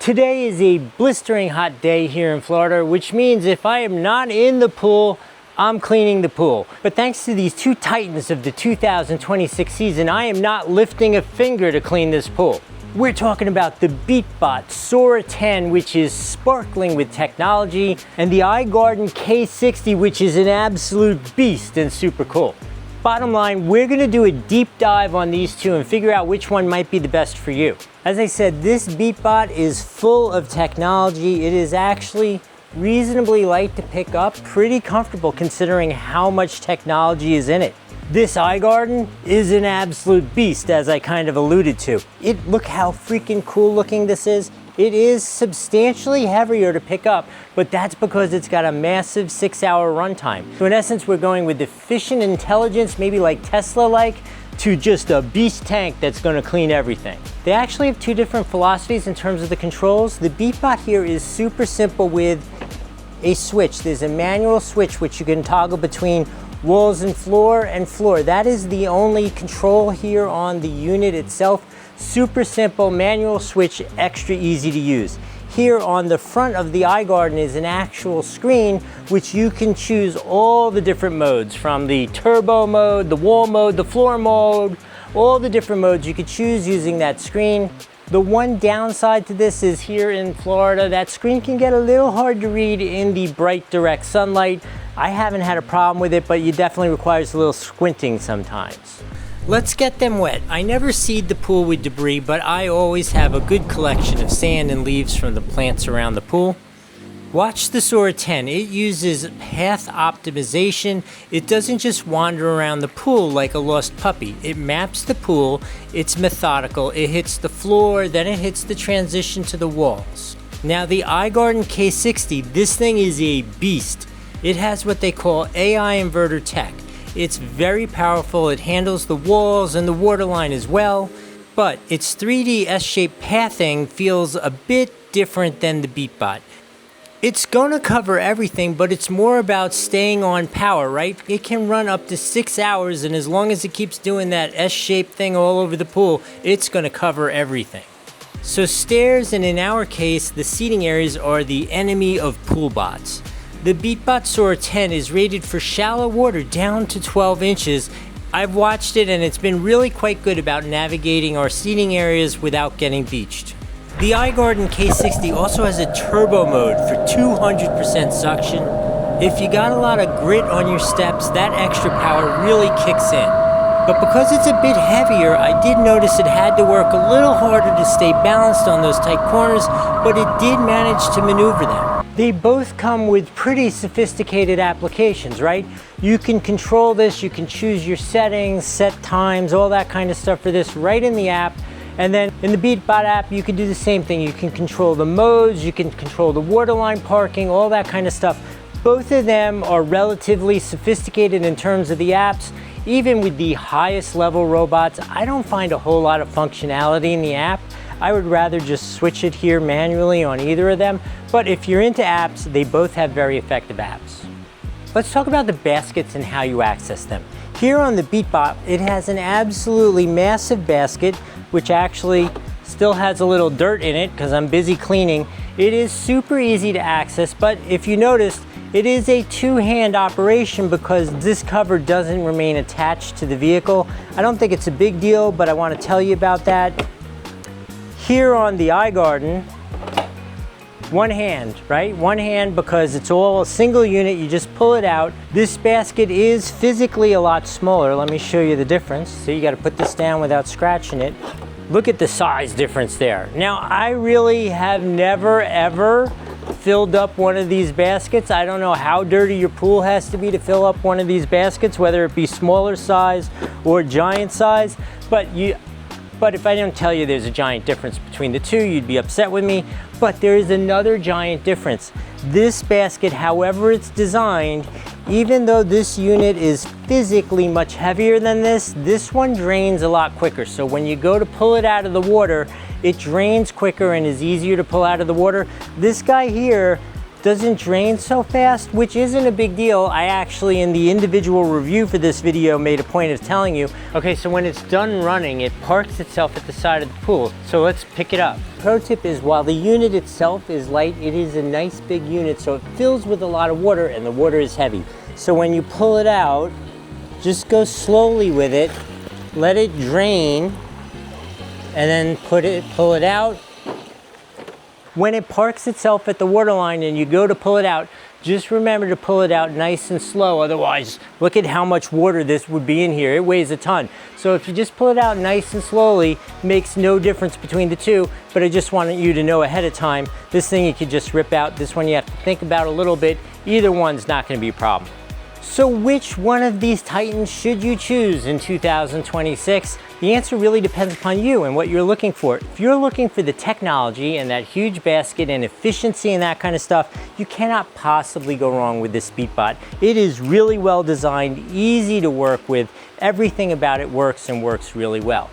Today is a blistering hot day here in Florida, which means if I am not in the pool, I'm cleaning the pool. But thanks to these two titans of the 2026 season, I am not lifting a finger to clean this pool. We're talking about the Beatbot Sora 10, which is sparkling with technology, and the iGarden K60, which is an absolute beast and super cool. Bottom line, we're gonna do a deep dive on these two and figure out which one might be the best for you. As I said, this Beatbot is full of technology. It is actually reasonably light to pick up, pretty comfortable considering how much technology is in it. This iGarden is an absolute beast, as I kind of alluded to. Look how freaking cool looking this is. It is substantially heavier to pick up, but that's because it's got a massive 6-hour runtime. So in essence, we're going with efficient intelligence, maybe like Tesla-like, to just a beast tank that's gonna clean everything. They actually have two different philosophies in terms of the controls. The Beatbot here is super simple with a switch. There's a manual switch which you can toggle between walls and floor. That is the only control here on the unit itself. Super simple manual switch, extra easy to use. Here on the front of the iGarden is an actual screen which you can choose all the different modes, from the turbo mode, the wall mode, the floor mode, all the different modes you could choose using that screen. The one downside to this is here in Florida, that screen can get a little hard to read in the bright direct sunlight. I haven't had a problem with it, but it definitely requires a little squinting sometimes. Let's get them wet. I never seed the pool with debris, but I always have a good collection of sand and leaves from the plants around the pool. Watch the Sora 10. It uses path optimization. It doesn't just wander around the pool like a lost puppy. It maps the pool, it's methodical, it hits the floor, then it hits the transition to the walls. Now the iGarden K60, this thing is a beast. It has what they call AI inverter tech. It's very powerful, it handles the walls and the waterline as well, but its 3D S-shaped pathing feels a bit different than the Beatbot. It's gonna cover everything, but it's more about staying on power, right? It can run up to 6 hours, and as long as it keeps doing that S-shaped thing all over the pool, it's gonna cover everything. So stairs, and in our case, the seating areas, are the enemy of pool bots. The Beatbot Sora 10 is rated for shallow water down to 12 inches. I've watched it and it's been really quite good about navigating our seating areas without getting beached. The iGarden K60 also has a turbo mode for 200% suction. If you got a lot of grit on your steps, that extra power really kicks in. But because it's a bit heavier, I did notice it had to work a little harder to stay balanced on those tight corners, but it did manage to maneuver them. They both come with pretty sophisticated applications, right? You can control this, you can choose your settings, set times, all that kind of stuff for this right in the app. And then in the Beatbot app, you can do the same thing. You can control the modes, you can control the waterline parking, all that kind of stuff. Both of them are relatively sophisticated in terms of the apps. Even with the highest level robots, I don't find a whole lot of functionality in the app. I would rather just switch it here manually on either of them. But if you're into apps, they both have very effective apps. Let's talk about the baskets and how you access them. Here on the Beatbot, it has an absolutely massive basket, which actually still has a little dirt in it because I'm busy cleaning. It is super easy to access, but if you noticed, it is a two-hand operation because this cover doesn't remain attached to the vehicle. I don't think it's a big deal, but I want to tell you about that. Here on the iGarden, one hand, right? One hand because it's all a single unit, you just pull it out. This basket is physically a lot smaller. Let me show you the difference. So you gotta put this down without scratching it. Look at the size difference there. Now, I really have never ever filled up one of these baskets. I don't know how dirty your pool has to be to fill up one of these baskets, whether it be smaller size or giant size, but if I don't tell you there's a giant difference between the two, you'd be upset with me. But there is another giant difference. This basket, however it's designed, even though this unit is physically much heavier than this one drains a lot quicker. So when you go to pull it out of the water, it drains quicker and is easier to pull out of the water. This guy here doesn't drain so fast, which isn't a big deal. I actually, in the individual review for this video, made a point of telling you, okay, so when it's done running, it parks itself at the side of the pool. So let's pick it up. Pro tip is, while the unit itself is light, it is a nice big unit, so it fills with a lot of water and the water is heavy. So when you pull it out, just go slowly with it, let it drain, and then pull it out. When it parks itself at the water line and you go to pull it out, just remember to pull it out nice and slow. Otherwise, look at how much water this would be in here. It weighs a ton. So if you just pull it out nice and slowly, makes no difference between the two, but I just wanted you to know ahead of time, this thing you could just rip out. This one you have to think about a little bit. Either one's not gonna be a problem. So which one of these Titans should you choose in 2026? The answer really depends upon you and what you're looking for. If you're looking for the technology and that huge basket and efficiency and that kind of stuff, you cannot possibly go wrong with this Beatbot. It is really well designed, easy to work with. Everything about it works and works really well.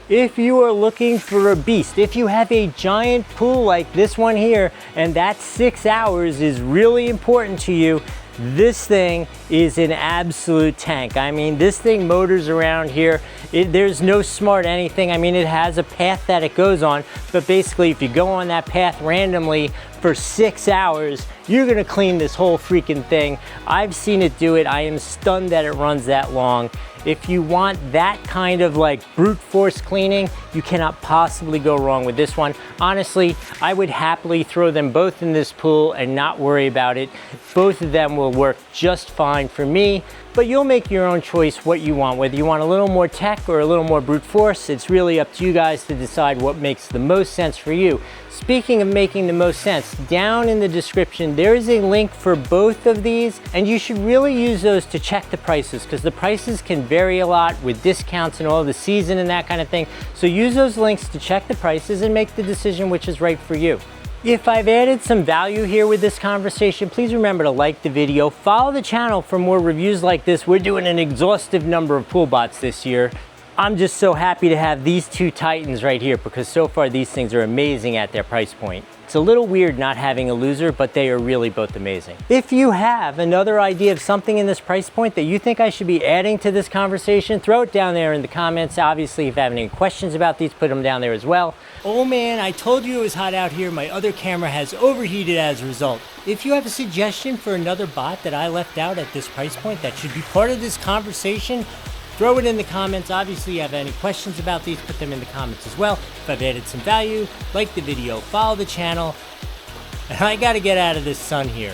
If you are looking for a beast, if you have a giant pool like this one here, and that 6 hours is really important to you, this thing is an absolute tank. I mean, this thing motors around here. There's no smart anything. I mean, it has a path that it goes on, but basically if you go on that path randomly for 6 hours, you're gonna clean this whole freaking thing. I've seen it do it. I am stunned that it runs that long. If you want that kind of like brute force cleaning, you cannot possibly go wrong with this one. Honestly, I would happily throw them both in this pool and not worry about it. Both of them will work just fine for me, but you'll make your own choice what you want. Whether you want a little more tech or a little more brute force, it's really up to you guys to decide what makes the most sense for you. Speaking of making the most sense, down in the description, there is a link for both of these, and you should really use those to check the prices, because the prices can vary a lot with discounts and all the season and that kind of thing. So use those links to check the prices and make the decision which is right for you. If I've added some value here with this conversation, please remember to like the video, follow the channel for more reviews like this. We're doing an exhaustive number of pool bots this year. I'm just so happy to have these two Titans right here, because so far these things are amazing at their price point. It's a little weird not having a loser, but they are really both amazing. If you have another idea of something in this price point that you think I should be adding to this conversation, throw it down there in the comments. Obviously, if you have any questions about these, put them down there as well. Oh man, I told you it was hot out here. My other camera has overheated as a result. If you have a suggestion for another bot that I left out at this price point that should be part of this conversation, throw it in the comments. Obviously, if you have any questions about these, put them in the comments as well. If I've added some value, like the video, follow the channel. And I gotta get out of this sun here.